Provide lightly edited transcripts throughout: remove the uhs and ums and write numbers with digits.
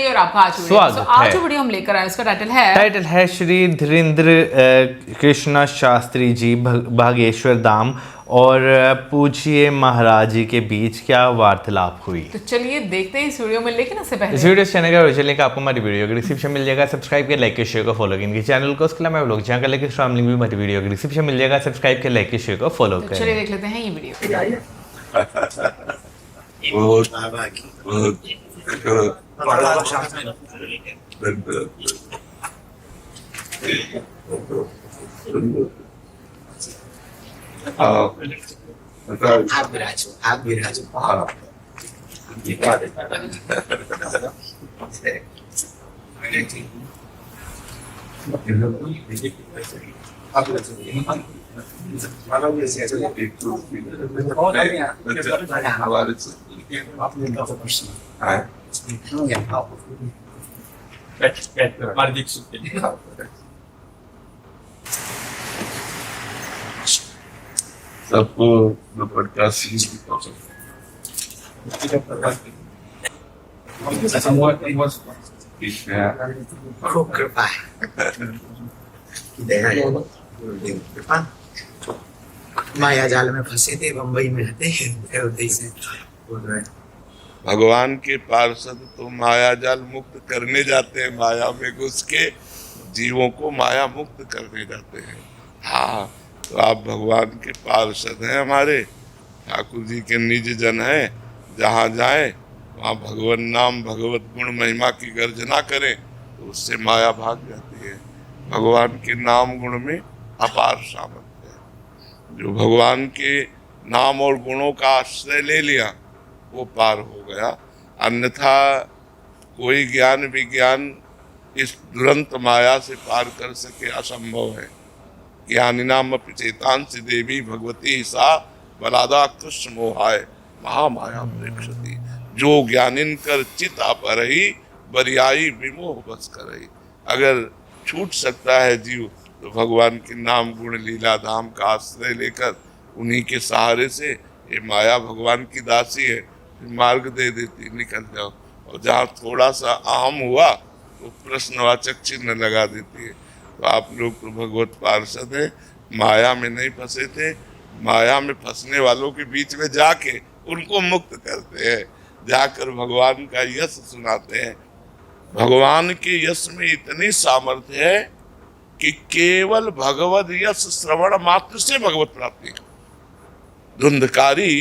और आपका आज स्वागत जो वीडियो हम लेकर आए उसका टाइटल है श्री धीरेन्द्र कृष्ण शास्त्री जी भागेश्वर धाम और पूज्य महाराज जी के बीच क्या वार्तालाप हुई। तो चलिए देखते हैं इस वीडियो में, लेकिन उससे पहले इस वीडियो से चैनल का ओरिजिनल लिंक आपको हमारी वीडियो के डिस्क्रिप्शन मिल जाएगा। सब्सक्राइब के लाइक के शेयर को फॉलो करेंगे चैनल को, उसके अलावा लोग जहाँ का लिंक स्ट्रॉन्ग लिंक भी हमारी वीडियो के डिस्क्रिप्शन मिल जाएगा। सब्सक्राइब के लाइक के शेयर को फॉलो करें। चलिए देख लेते हैं ये वीडियो। आप विराजो सबको दुपट्टा सी खूब कृपा है, कृपा। माया जाल में फंसे थे, बम्बई में रहते हैं। भगवान के पार्षद तो माया जाल मुक्त करने जाते हैं, माया में घुस के जीवों को माया मुक्त करने जाते हैं। हाँ, तो आप भगवान के पार्षद हैं, हमारे ठाकुर जी के निज जन हैं। जहाँ जाए वहाँ भगवान नाम भगवत गुण महिमा की गर्जना करें तो उससे माया भाग जाती है। भगवान के नाम गुण में अपार सामर्थ्य है। जो भगवान के नाम और गुणों का आश्रय ले लिया वो पार हो गया, अन्यथा कोई ज्ञान विज्ञान इस दुरंत माया से पार कर सके असंभव है। ज्ञानिनाम अपि चेतांसि देवी भगवती सा बलादा कृष्ण मोहाय महामाया प्रेक्षति। जो ज्ञानिन कर चित अपरही बरियाई विमोह बस करही। अगर छूट सकता है जीव तो भगवान के नाम गुण लीला धाम का आश्रय लेकर उन्हीं के सहारे से ये माया भगवान की दासी है, मार्ग दे देती, निकल जाओ। और जहाँ थोड़ा सा अहम हुआ तो प्रश्नवाचक चिन्ह लगा देती है। तो आप लोग तो भगवत पार्षद हैं, माया में नहीं फंसे थे। माया में फंसने वालों के बीच में जाके उनको मुक्त करते हैं, जाकर भगवान का यश सुनाते हैं। भगवान के यश में इतनी सामर्थ्य है कि केवल भगवत यश श्रवण मात्र से भगवत प्राप्ति। धुंधकारी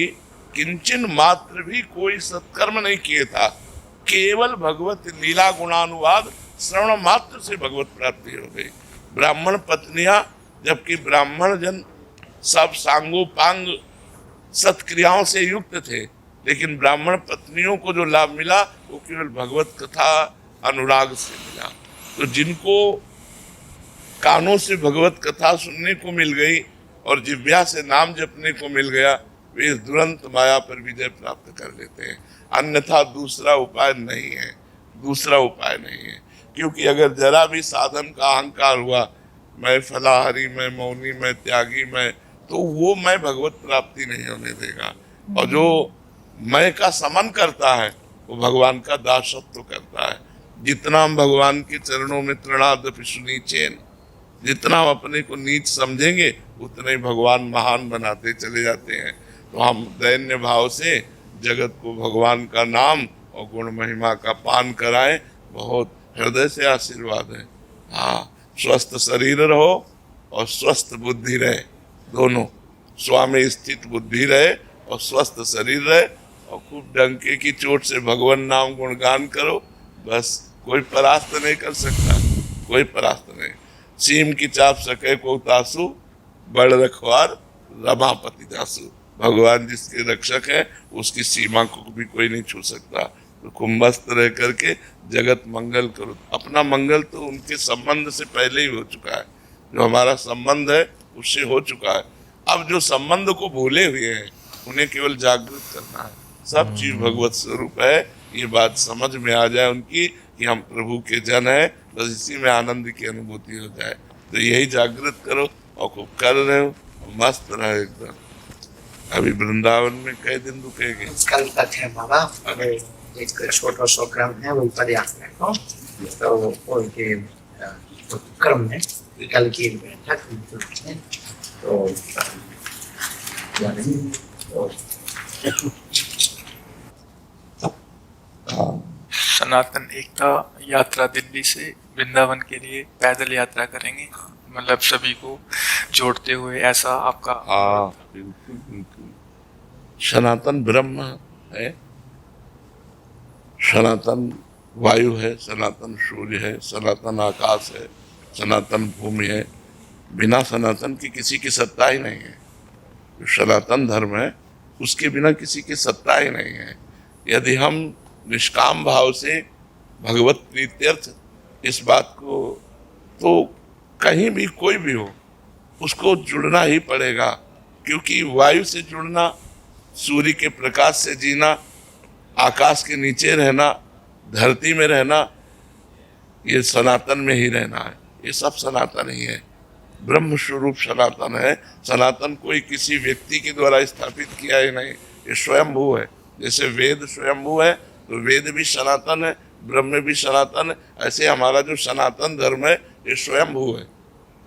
किंचन मात्र भी कोई सत्कर्म नहीं किए था, केवल भगवत लीला गुणानुवाद श्रवण मात्र से भगवत प्राप्ति हो गई। ब्राह्मण पत्नियां, जबकि ब्राह्मण जन सब सांगोपांग सत्क्रियाओं से युक्त थे, लेकिन ब्राह्मण पत्नियों को जो लाभ मिला वो केवल भगवत कथा अनुराग से मिला। तो जिनको कानों से भगवत कथा सुनने को मिल गई और जिह्वा से नाम जपने को मिल गया, वे इस दुरंत माया पर विजय प्राप्त कर लेते हैं। अन्यथा दूसरा उपाय नहीं है, दूसरा उपाय नहीं है। क्योंकि अगर जरा भी साधन का अहंकार हुआ, मैं फलाहारी, मैं मौनी, मैं त्यागी, मैं, तो वो मैं भगवत प्राप्ति नहीं होने देगा। और जो मैं का समन करता है वो भगवान का दासत्व करता है। जितना हम भगवान के चरणों में तृणादपि सुनीचेन, जितना हम अपने को नीच समझेंगे उतना ही भगवान महान बनाते चले जाते हैं। तो हम दैन्य भाव से जगत को भगवान का नाम और गुण महिमा का पान कराएं, बहुत हृदय से आशीर्वाद है। हाँ, स्वस्थ शरीर रहो और स्वस्थ बुद्धि रहे, दोनों स्वामी स्थित बुद्धि रहे और स्वस्थ शरीर रहे। और खूब डंके की चोट से भगवान नाम गुणगान करो, बस कोई परास्त नहीं कर सकता, कोई परास्त नहीं। सीम की चाप सके को तासु, बड़ रखवार रमापति दासु। भगवान जिसके रक्षक है उसकी सीमा को भी कोई नहीं छू सकता। तो खूब मस्त रह करके जगत मंगल करो। अपना मंगल तो उनके संबंध से पहले ही हो चुका है, जो हमारा संबंध है उससे हो चुका है। अब जो संबंध को भूले हुए हैं उन्हें केवल जागृत करना है। सब चीज भगवत स्वरूप है, ये बात समझ में आ जाए उनकी कि हम प्रभु के जन हैं, बस इसी में आनंद की अनुभूति हो जाए। तो यही जागृत करो और खूब कर रहे हो, मस्त रहे एकदम। अभी वृंदावन में कई दिन रुकेंगे? कल तक है बाबा, एक छोटा सा क्रम है वो पद यात्रा को तो उनके क्रम में कल की बैठक है तो सनातन एकता यात्रा दिल्ली से वृंदावन के लिए पैदल यात्रा करेंगे, मतलब सभी को जोड़ते हुए, ऐसा आपका? हाँ बिल्कुल बिल्कुल। सनातन ब्रह्म है, सनातन वायु है, सनातन सूर्य है, सनातन आकाश है, सनातन भूमि है। बिना सनातन की किसी की सत्ता ही नहीं है। जो सनातन धर्म है उसके बिना किसी की सत्ता ही नहीं है। यदि हम निष्काम भाव से भगवत प्रीत्यर्थ इस बात को, तो कहीं भी कोई भी हो उसको जुड़ना ही पड़ेगा, क्योंकि वायु से जुड़ना, सूर्य के प्रकाश से जीना, आकाश के नीचे रहना, धरती में रहना, ये सनातन में ही रहना है। ये सब सनातन ही है। ब्रह्म स्वरूप सनातन है। सनातन कोई किसी व्यक्ति के द्वारा स्थापित किया ही नहीं, ये स्वयंभू है। जैसे वेद स्वयंभू है तो वेद भी सनातन है, ब्रह्म भी सनातन है। ऐसे हमारा जो सनातन धर्म है ये स्वयंभू है,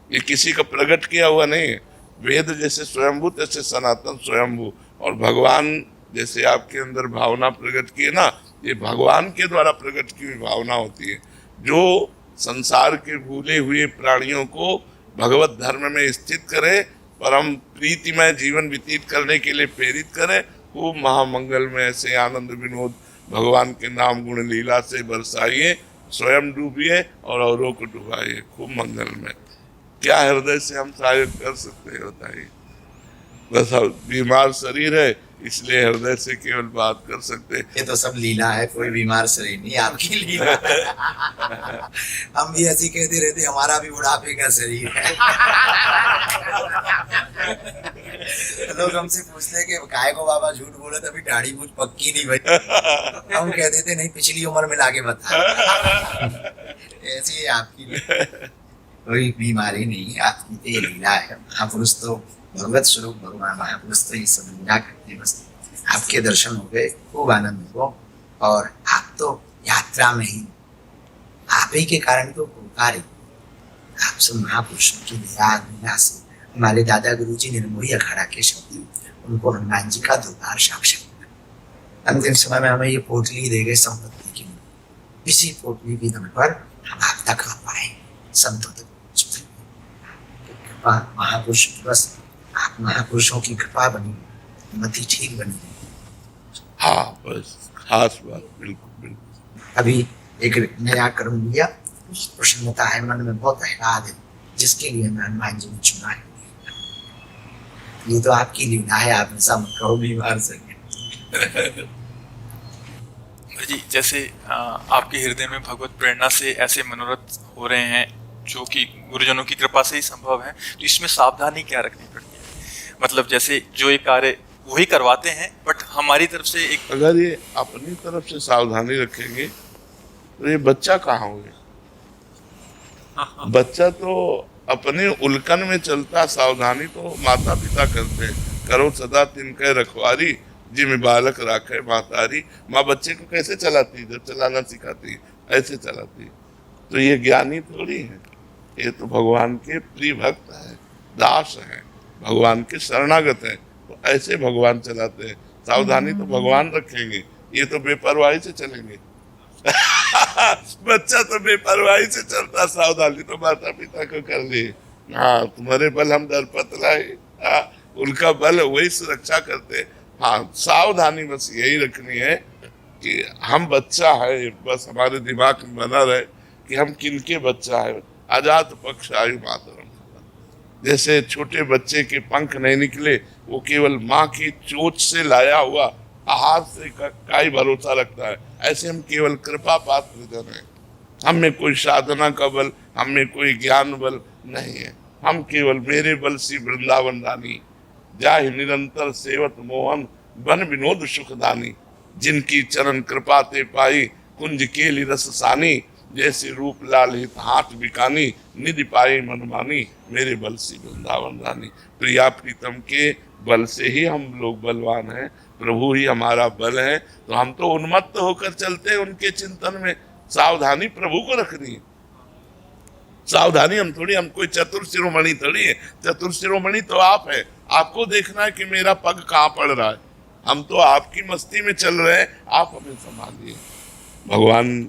ये किसी का प्रकट किया हुआ नहीं है। वेद जैसे स्वयंभू तैसे सनातन स्वयंभू। और भगवान जैसे आपके अंदर भावना प्रकट की है ना, ये भगवान के द्वारा प्रकट की हुई भावना होती है, जो संसार के भूले हुए प्राणियों को भगवत धर्म में स्थित करे, परम प्रीतिमय जीवन व्यतीत करने के लिए प्रेरित करे। खूब महामंगल में ऐसे आनंद विनोद भगवान के नाम गुण लीला से बरसाइए, स्वयं डूबिए और औरों को डुबाइए। खूब मंगल में क्या हृदय से हम सहायक कर सकते हैं बताइए। बस बीमार शरीर है इसलिए हृदय से केवल बात कर सकते हैं। ये तो सब लीला है, कोई बीमार शरीर नहीं, आपकी लीला है। हम भी ऐसी कहते रहते हमारा भी बुढ़ापे का शरीर है। लोग हमसे पूछते हैं कि काय को बाबा झूठ बोले, तभी दाढ़ी मुझ पक्की नहीं भाई। हम कह देते नहीं, पिछली उम्र में लाके बता। ऐसी आपकी कोई बीमारी नहीं, आपकी तो लीला है। महापुरुष तो भगवत स्वरूप भगवान महापुरुष तो ये सब लीला करते। बस आपके दर्शन हो गए, खूब आनंद हो। और आप तो यात्रा में ही, आप ही के कारण तो होता रही। आप सब महापुरुषों की लीला से हमारे दादा गुरु जी निर्मोही अखाड़ा के शब्द, उनको हनुमान जी का दरबार साक्षात। अंतिम समय में हमें ये पोटली दे गए संपत्ति की, इसी पोटली के दम पर हम आप तक आ पाए, संतों तक कृपा महापुरुष। बस आप महापुरुषों की कृपा बनी, मति ठीक बनी। हाँ बस खास बात, बिल्कुल बिल्कुल। अभी एक नया कर्म लिया, प्रसन्नता है मन में, बहुत आह्लाद है, जिसके लिए मैं हनुमान जी ने चुना है। ये तो आपकी लीला है, आप ऐसा मत कहो बीमार सके। जी जैसे आपके हृदय में भगवत प्रेरणा से ऐसे मनोरथ हो रहे हैं जो कि गुरुजनों की कृपा से ही संभव है, तो इसमें सावधानी क्या रखनी पड़ती है? मतलब जैसे जो ये कार्य वही करवाते हैं, बट हमारी तरफ से एक, अगर ये अपनी तरफ से सावधानी रखेंगे तो ये बच्चा कहाँ होंगे? बच्चा तो अपने उल्कन में चलता, सावधानी तो माता पिता करते हैं। करो सदा तिनके रखवारी, जिम बालक राखे मातारी। माँ बच्चे को कैसे चलाती, जब चलाना सिखाती ऐसे चलाती। तो ये ज्ञानी थोड़ी है, ये तो भगवान के प्रिय भक्त है, दास है, भगवान के शरणागत है। तो ऐसे भगवान चलाते हैं। सावधानी तो भगवान रखेंगे, ये तो बेपरवाही से चलेंगे। बच्चा तो बेपरवाही से चलता, सावधानी तो माता पिता को कर ली। हाँ तुम्हारे बल हम दरपत लाए, हाँ उनका बल वही सुरक्षा करते। हाँ सावधानी बस यही रखनी है कि हम बच्चा है, बस हमारे दिमाग में बना रहे कि हम किनके बच्चा है। आजाद पक्ष आयु मातरम। जैसे छोटे बच्चे के पंख नहीं निकले, वो केवल माँ की चोट से लाया हुआ आहार से का ही भरोसा रखता है, ऐसे हम केवल कृपा पात्र जन हैं। हम में कोई साधना का बल, हम में कोई ज्ञान बल नहीं है। हम केवल मेरे बल सी वृंदावन रानी, जाहि निरंतर सेवत मोहन, बन विनोद सुखदानी। जिनकी चरण कृपा ते पाई, कुंज केली रस सानी, जैसे रूप लाल हित हाथ बिकानी, निधि पाई मनमानी, मेरे बल से वृंदावन रानी। प्रिया प्रीतम के बल से ही हम लोग बलवान हैं, प्रभु ही हमारा बल है। तो हम तो उन्मत्त होकर चलते हैं उनके चिंतन में। सावधानी प्रभु को रखनी है, सावधानी हम थोड़ी, हम कोई चतुर शिरोमणि थोड़ी है। चतुर शिरोमणि तो आप है, आपको देखना है कि मेरा पग कहाँ पड़ रहा है। हम तो आपकी मस्ती में चल रहे हैं, आप हमें संभालिए। भगवान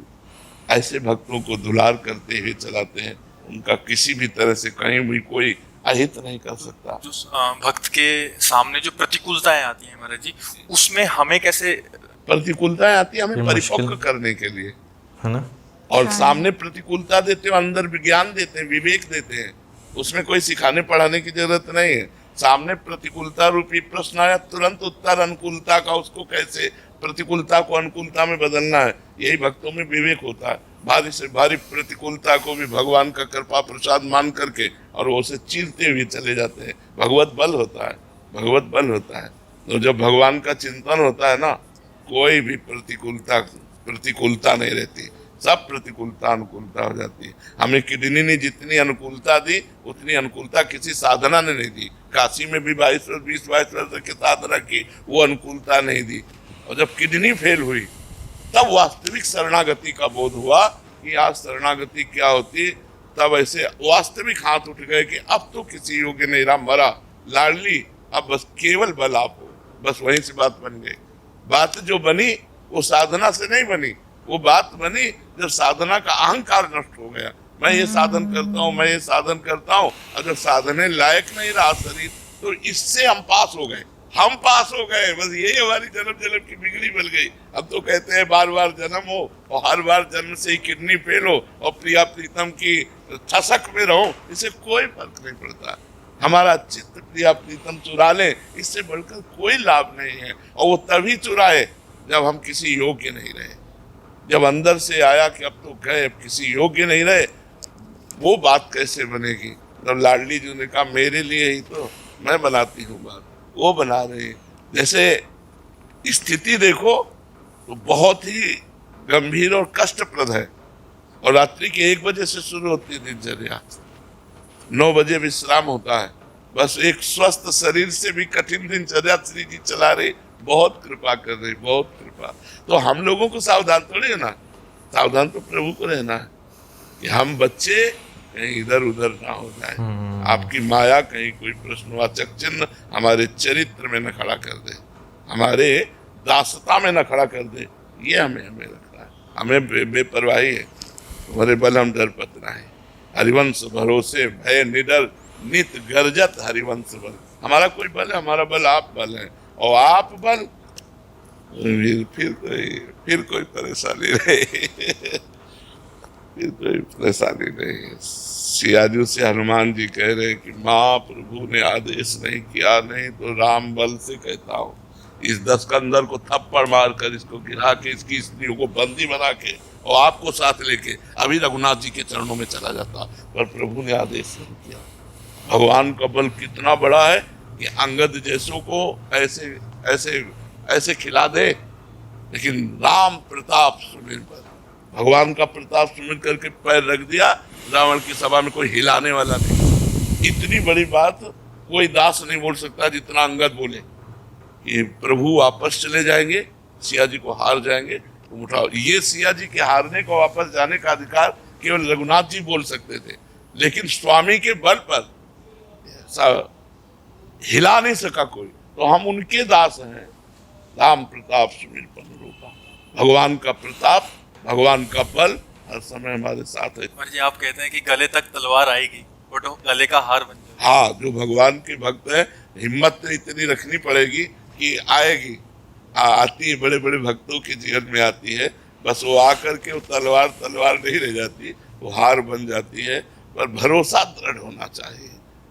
ऐसे भक्तों को दुलार करते हुए चलाते हैं, उनका किसी भी तरह से कहीं भी कोई अहित नहीं कर सकता। जो भक्त के सामने जो प्रतिकूलताएं आती हैं महाराज जी, उसमें हमें कैसे? प्रतिकूलताएं आती है हमें ये परिपक्व मुश्किल करने के लिए, है ना। और सामने प्रतिकूलता देते हो, अंदर विज्ञान देते हैं, विवेक देते हैं। उसमें कोई सिखाने पढ़ाने की जरूरत नहीं है। सामने प्रतिकूलता रूपी प्रश्न आया, तुरंत उत्तर अनुकूलता का, उसको कैसे प्रतिकूलता को अनुकूलता में बदलना है, यही भक्तों में विवेक होता है। भारी से भारी प्रतिकूलता को भी भगवान का कृपा प्रसाद मान करके और वो उसे चीरते हुए चले जाते हैं। भगवत बल होता है, भगवत बल होता है। तो जब भगवान का चिंतन होता है ना, कोई भी प्रतिकूलता नहीं रहती, सब प्रतिकूलता अनुकूलता हो जाती है। हमें किडनी ने जितनी अनुकूलता दी, उतनी अनुकूलता किसी साधना ने नहीं दी। काशी में भी 20-22 वर्ष की साधना की, वो अनुकूलता नहीं दी। और जब किडनी फेल हुई, तब वास्तविक शरणागति का बोध हुआ कि आज शरणागति क्या होती। तब ऐसे वास्तविक हाथ उठ गए कि अब तो किसी योग्य नहीं रहा, मरा लाडली, अब बस केवल बल आप हो। बस वहीं से बात बन गई। बात जो बनी वो साधना से नहीं बनी, वो बात बनी जब साधना का अहंकार नष्ट हो गया। मैं ये साधन करता हूँ, मैं ये साधन करता हूँ, अगर साधने लायक नहीं रहा शरीर, तो इससे हम पास हो गए, हम पास हो गए। बस यही हमारी जन्म जन्म की बिगड़ी बन गई। अब तो कहते हैं बार बार जन्म हो और हर बार जन्म से ही किडनी फेल हो और प्रिया प्रीतम की ठसक में रहो, इससे कोई फर्क नहीं पड़ता। हमारा चित्त प्रिया प्रीतम चुरा ले, इससे बढ़कर कोई लाभ नहीं है। और वो तभी चुराए जब हम किसी योग्य नहीं रहे, जब अंदर से आया कि अब तो गए, अब किसी योग्य नहीं रहे। वो बात कैसे बनेगी? जब लाडली जी ने कहा मेरे लिए ही तो मैं बनाती हूँ बात, वो बना रही। जैसे स्थिति देखो तो बहुत ही गंभीर और कष्टप्रद है। और रात्रि के 1 बजे से शुरू होती है दिनचर्या, 9 बजे विश्राम होता है। बस एक स्वस्थ शरीर से भी कठिन दिनचर्या श्री जी चला रही। बहुत कृपा कर रही, बहुत कृपा। तो हम लोगों को सावधान थोड़ी है ना, सावधान तो प्रभु को रहना है कि हम बच्चे कहीं इधर उधर ना हो जाए। आपकी माया कहीं कोई प्रश्नवाचक चिन्ह हमारे चरित्र में न खड़ा कर दे, हमारे दासता में न खड़ा कर दे। ये हमें रखना है। हमें बेपरवाही है, तुम्हारे बल हम डर पतना है। हरिवंश भरोसे भय निडर, नित गर्जत हरिवंश बल। हमारा कोई बल है, हमारा बल आप बल है। और आप बल फिर कोई परेशानी नहीं फिर कोई परेशानी नहीं। सियाजू से हनुमान जी कह रहे कि माँ प्रभु ने आदेश नहीं किया, नहीं तो राम बल से कहता हूँ इस दस्कंदर को थप्पड़ मार कर इसको गिरा के इसकी स्त्रियों को बंदी बना के और आपको साथ लेके अभी रघुनाथ जी के चरणों में चला जाता, पर प्रभु ने आदेश नहीं किया। भगवान का बल कितना बड़ा है कि अंगद जैसों को ऐसे ऐसे ऐसे खिला दे, लेकिन राम प्रताप सुमिर पर भगवान का प्रताप सुमिर करके पैर रख दिया, रावण की सभा में कोई हिलाने वाला नहीं। इतनी बड़ी बात कोई दास नहीं बोल सकता जितना अंगद बोले कि प्रभु वापस चले जाएंगे, सिया जी को हार जाएंगे, तुम उठाओ। ये सिया जी के हारने को वापस जाने का अधिकार केवल रघुनाथ जी बोल सकते थे, लेकिन स्वामी के बल पर हिला नहीं सका कोई। तो हम उनके दास हैं। राम प्रताप सुमिर पर रूपा, भगवान का प्रताप, भगवान का बल हर समय हमारे साथ है। जी आप कहते हैं कि गले तक तलवार आएगी, वो तो गले का हार बन जाए। हाँ, जो भगवान के भक्त हैं, हिम्मत तो इतनी रखनी पड़ेगी कि आएगी। आती है, बड़े बड़े भक्तों के जीवन में आती है। बस वो आकर के वो तलवार नहीं रह जाती, वो हार बन जाती है। पर भरोसा दृढ़ होना चाहिए।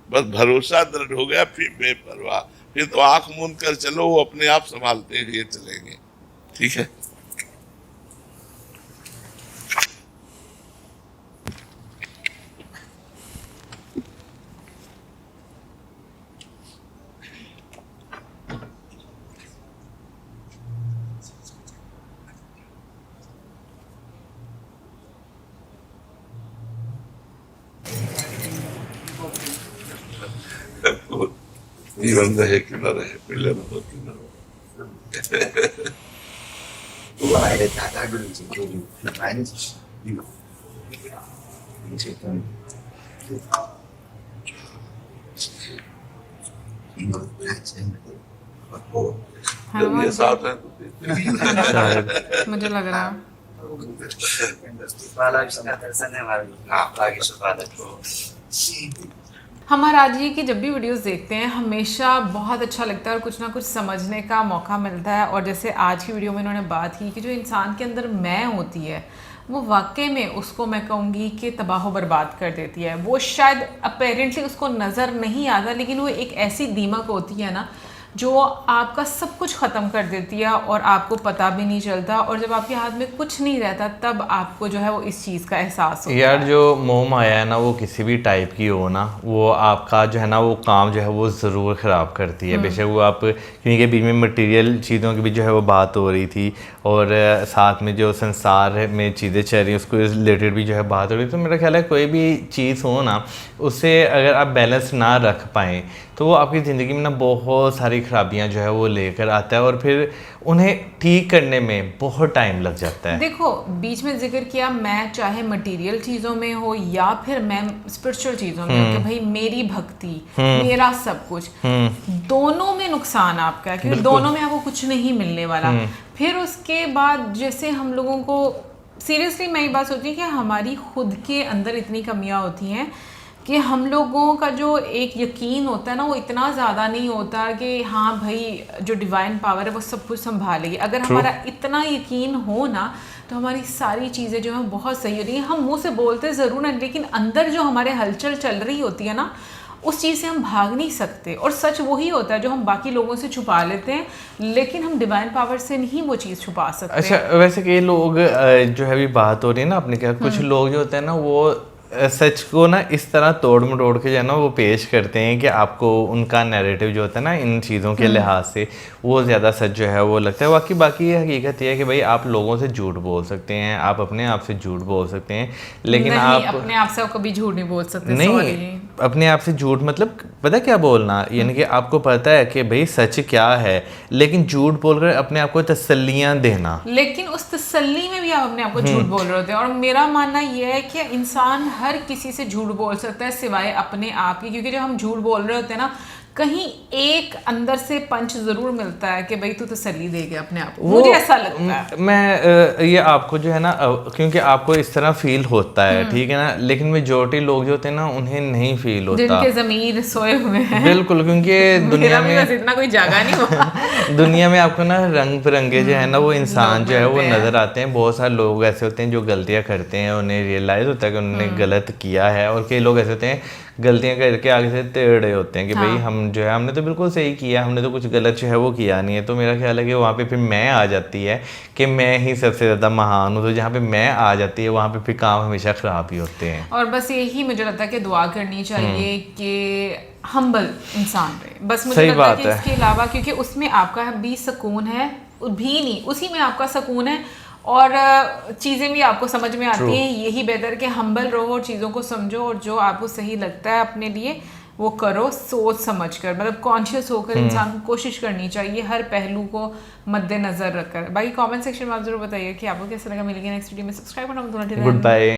बस भरोसा दृढ़ हो गया, फिर बेपरवाह, फिर तो आंख मूंद कर चलो, वो अपने आप संभालते हुए चलेंगे। ठीक है। जीवन रहे कि न रहे, मिलन हो कि न हो। हमारे दादा गुरुजी को हमारे जब ये साथ है तो शायद मुझे लग रहा है बाला का दर्शन है हमारे बागेश्वर बाला को। हम महाराज जी की जब भी वीडियोस देखते हैं हमेशा बहुत अच्छा लगता है और कुछ ना कुछ समझने का मौका मिलता है। और जैसे आज की वीडियो में इन्होंने बात की कि जो इंसान के अंदर मैं होती है वो वाकई में उसको मैं कहूँगी कि तबाह बर्बाद कर देती है। वो शायद अपेरेंटली उसको नज़र नहीं आता, लेकिन वो एक ऐसी दीमक होती है ना जो आपका सब कुछ ख़त्म कर देती है और आपको पता भी नहीं चलता। और जब आपके हाथ में कुछ नहीं रहता तब आपको जो है वो इस चीज़ का एहसास होता यार है। जो मोह माया है ना वो किसी भी टाइप की हो ना, वो आपका जो है ना वो काम जो है वो ज़रूर ख़राब करती है। बेशक वो आप क्योंकि बीच में मटेरियल चीज़ों की भी जो है वो बात हो रही थी और साथ में जो संसार में चीज़ें चल रही हैं उसको रिलेटेड भी जो है बात हो रही थी। तो मेरा ख्याल है कोई भी चीज़ हो ना उससे अगर आप बैलेंस ना रख पाएँ तो वो आपकी ज़िंदगी में ना बहुत सारी खराबियाँ जो है वो लेकर आता है और फिर उन्हें ठीक करने में बहुत टाइम लग जाता है। देखो बीच में जिक्र किया मैं चाहे मटेरियल चीज़ों में हो या फिर मैं स्पिरिचुअल चीज़ों में हो कि भाई मेरी भक्ति मेरा सब कुछ, दोनों में नुकसान आपका है क्योंकि दोनों में आपको कुछ नहीं मिलने वाला। फिर उसके बाद जैसे हम लोगों को सीरियसली मैं ये बात सोचती हूँ कि हमारी खुद के अंदर इतनी कमियाँ होती हैं कि हम लोगों का जो एक यकीन होता है ना वो इतना ज़्यादा नहीं होता कि हाँ भाई जो डिवाइन पावर है वो सब कुछ संभालेगी। अगर हमारा इतना यकीन हो ना तो हमारी सारी चीज़ें जो हैं बहुत सही हो रही हैं। हम मुंह से बोलते ज़रूर हैं लेकिन अंदर जो हमारे हलचल चल रही होती है ना उस चीज़ से हम भाग नहीं सकते। और सच वही होता है जो हम बाकी लोगों से छुपा लेते हैं, लेकिन हम डिवाइन पावर से नहीं वो चीज़ छुपा सकते। अच्छा वैसे कई लोग जो है अभी बात हो रही है ना अपने क्या कुछ लोग जो होते हैं ना वो सच को ना इस तरह तोड़ मटोड़ के जो है ना वो पेश करते हैं कि आपको उनका नैरेटिव जो होता है ना इन चीज़ों के लिहाज से वो ज़्यादा सच जो है वो लगता है। बाकी ये हकीकत ये है कि भाई आप लोगों से झूठ बोल सकते हैं, आप अपने आप से झूठ बोल सकते हैं, लेकिन नहीं, आप अपने आप से कभी झूठ नहीं बोल सकते। नहीं अपने आप से झूठ मतलब पता क्या बोलना, यानी कि आपको पता है कि भाई सच क्या है लेकिन झूठ बोलकर अपने आप को तसल्लियाँ देना, लेकिन उस तसल्ली में भी आप अपने आप को झूठ बोल रहे होते हैं। और मेरा मानना यह है कि इंसान हर किसी से झूठ बोल सकता है सिवाय अपने आप की, क्योंकि जब हम झूठ बोल रहे होते हैं ना कहीं एक अंदर से पंच जरूर मिलता है कि भाई तू तसल्ली दे गया अपने आप को। मुझे ऐसा लगता है। मैं ये आपको जो है ना क्योंकि आपको इस तरह फील होता है ठीक है ना, लेकिन मेजॉरिटी लोग जो होते हैं ना उन्हें नहीं फील होता, जिनके ज़मीर सोए हुए हैं। बिल्कुल क्योंकि दुनिया में इतना कोई जगह नहीं हुआ। दुनिया में आपको ना रंग बिरंगे जो है ना वो इंसान जो है वो नज़र आते हैं। बहुत सारे लोग ऐसे होते हैं जो गलतियाँ करते हैं, उन्हें रियलाइज़ होता है कि उन्होंने गलत किया है, और कई लोग ऐसे होते हैं गलतियां करके आगे से टेढ़े होते हैं कि भाई हम जो है हमने तो बिल्कुल सही किया, हमने तो कुछ गलत जो है वो किया नहीं है। तो मेरा ख्याल है कि वहाँ पे फिर मैं आ जाती है कि मैं ही सबसे ज़्यादा महान हूँ। तो जहाँ पे मैं आ जाती है वहाँ पे फिर काम हमेशा ख़राब ही होते हैं। और बस यही मुझे लगता है कि दुआ करनी चाहिए कि हम्बल इंसान रहे, बस मुझे लगता है कि इसके अलावा क्योंकि उसमें आपका भी सुकून है, भी नहीं उसी में आपका सुकून है और चीज़ें भी आपको समझ में आती हैं। यही बेहतर कि हम्बल रहो और चीज़ों को समझो और जो आपको सही लगता है अपने लिए वो करो, सोच समझ कर, मतलब कॉन्शियस होकर इंसान को कोशिश करनी चाहिए हर पहलू को मद्देनजर रखकर। बाकी कमेंट सेक्शन में आप जरूर बताइए कि आपको कैसा लगा। मिलेंगे नेक्स्ट वीडियो में। सब्सक्राइब करना मत भूलना। Good bye.